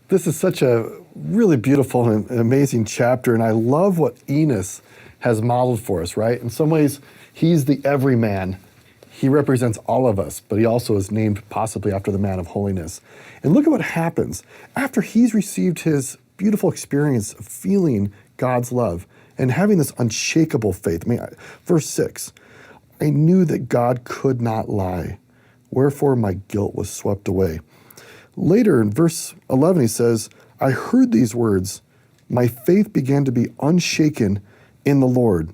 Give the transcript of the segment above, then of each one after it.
This is such a really beautiful and amazing chapter, and I love what Enos has modeled for us, right? In some ways, he's the everyman. He represents all of us, but he also is named possibly after the man of holiness. And look at what happens. After he's received his beautiful experience of feeling God's love and having this unshakable faith. Verse 6, I knew that God could not lie, wherefore my guilt was swept away. Later in verse 11, he says, I heard these words, my faith began to be unshaken in the Lord,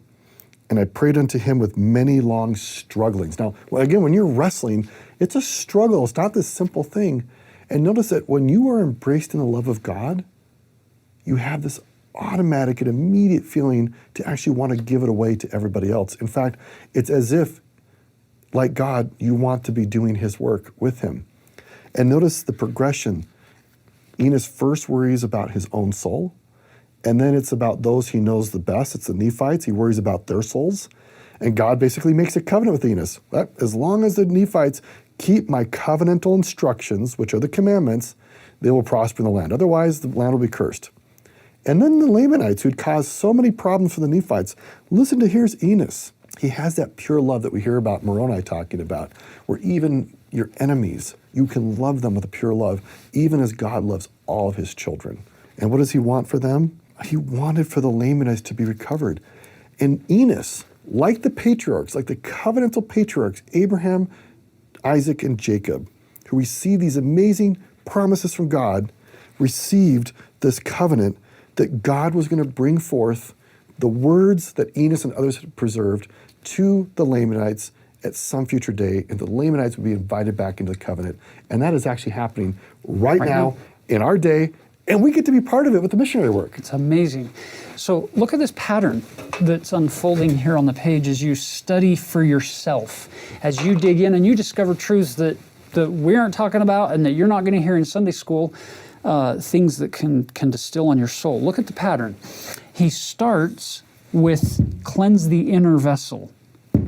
and I prayed unto him with many long strugglings. Now, again, when you're wrestling, it's a struggle. It's not this simple thing. And notice that when you are embraced in the love of God, you have this automatic and immediate feeling to actually want to give it away to everybody else. In fact, it's as if, like God, you want to be doing his work with him. And notice the progression. Enos first worries about his own soul, and then it's about those he knows the best. It's the Nephites. He worries about their souls. And God basically makes a covenant with Enos. As long as the Nephites keep my covenantal instructions, which are the commandments, they will prosper in the land. Otherwise, the land will be cursed. And then the Lamanites, who'd caused so many problems for the Nephites, listen to here's Enos. He has that pure love that we hear about Moroni talking about, where even your enemies, you can love them with a pure love, even as God loves all of his children. And what does he want for them? He wanted for the Lamanites to be recovered. And Enos, like the patriarchs, like the covenantal patriarchs, Abraham, Isaac, and Jacob, who received these amazing promises from God, received this covenant that God was going to bring forth the words that Enos and others had preserved to the Lamanites at some future day, and the Lamanites would be invited back into the covenant. And that is actually happening right now in our day, and we get to be part of it with the missionary work. It's amazing. So look at this pattern that's unfolding here on the page as you study for yourself, as you dig in and you discover truths that we aren't talking about and that you're not going to hear in Sunday school, things that can distill on your soul. Look at the pattern. He starts with cleanse the inner vessel.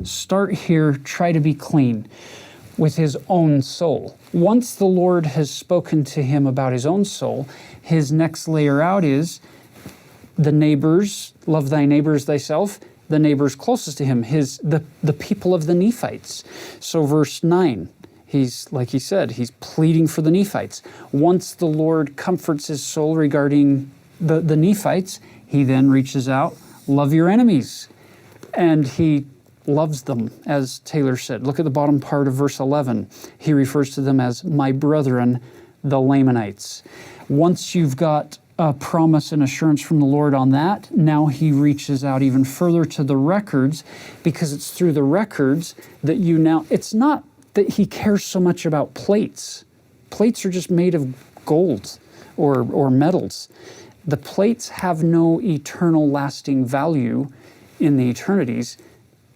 Start here, try to be clean with his own soul. Once the Lord has spoken to him about his own soul, his next layer out is the neighbors, love thy neighbors thyself, the neighbors closest to him, the people of the Nephites. So verse 9, he's, like he said, he's pleading for the Nephites. Once the Lord comforts his soul regarding the Nephites, he then reaches out, love your enemies. And he loves them, as Taylor said. Look at the bottom part of verse 11. He refers to them as my brethren, the Lamanites. Once you've got a promise and assurance from the Lord on that, now he reaches out even further to the records, because it's through the records that it's not that he cares so much about plates. Plates are just made of gold or metals. The plates have no eternal lasting value in the eternities.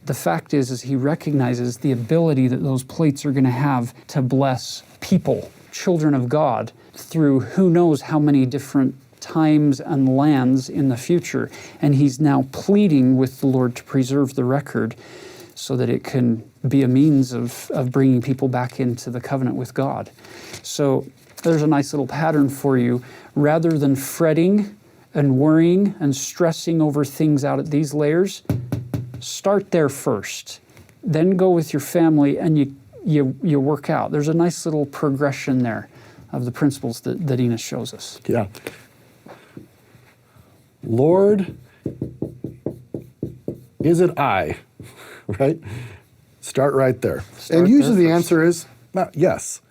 The fact is he recognizes the ability that those plates are going to have to bless people, children of God, through who knows how many different times and lands in the future. And he's now pleading with the Lord to preserve the record so that it can be a means of bringing people back into the covenant with God. So there's a nice little pattern for you. Rather than fretting and worrying and stressing over things out at these layers, start there first. Then go with your family and you work out. There's a nice little progression there of the principles that Enos shows us. Yeah. Lord, is it I? Right? Start right there. And usually the answer is yes.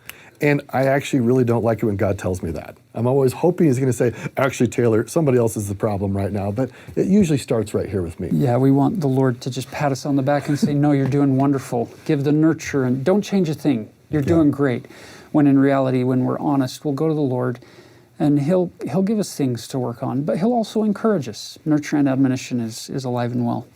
And I actually really don't like it when God tells me that. I'm always hoping he's going to say, actually, Taylor, somebody else is the problem right now. But it usually starts right here with me. Yeah, we want the Lord to just pat us on the back and say, no, you're doing wonderful. Give the nurture and don't change a thing. You're doing great. When in reality, when we're honest, we'll go to the Lord and He'll give us things to work on. But He'll also encourage us. Nurture and admonition is alive and well.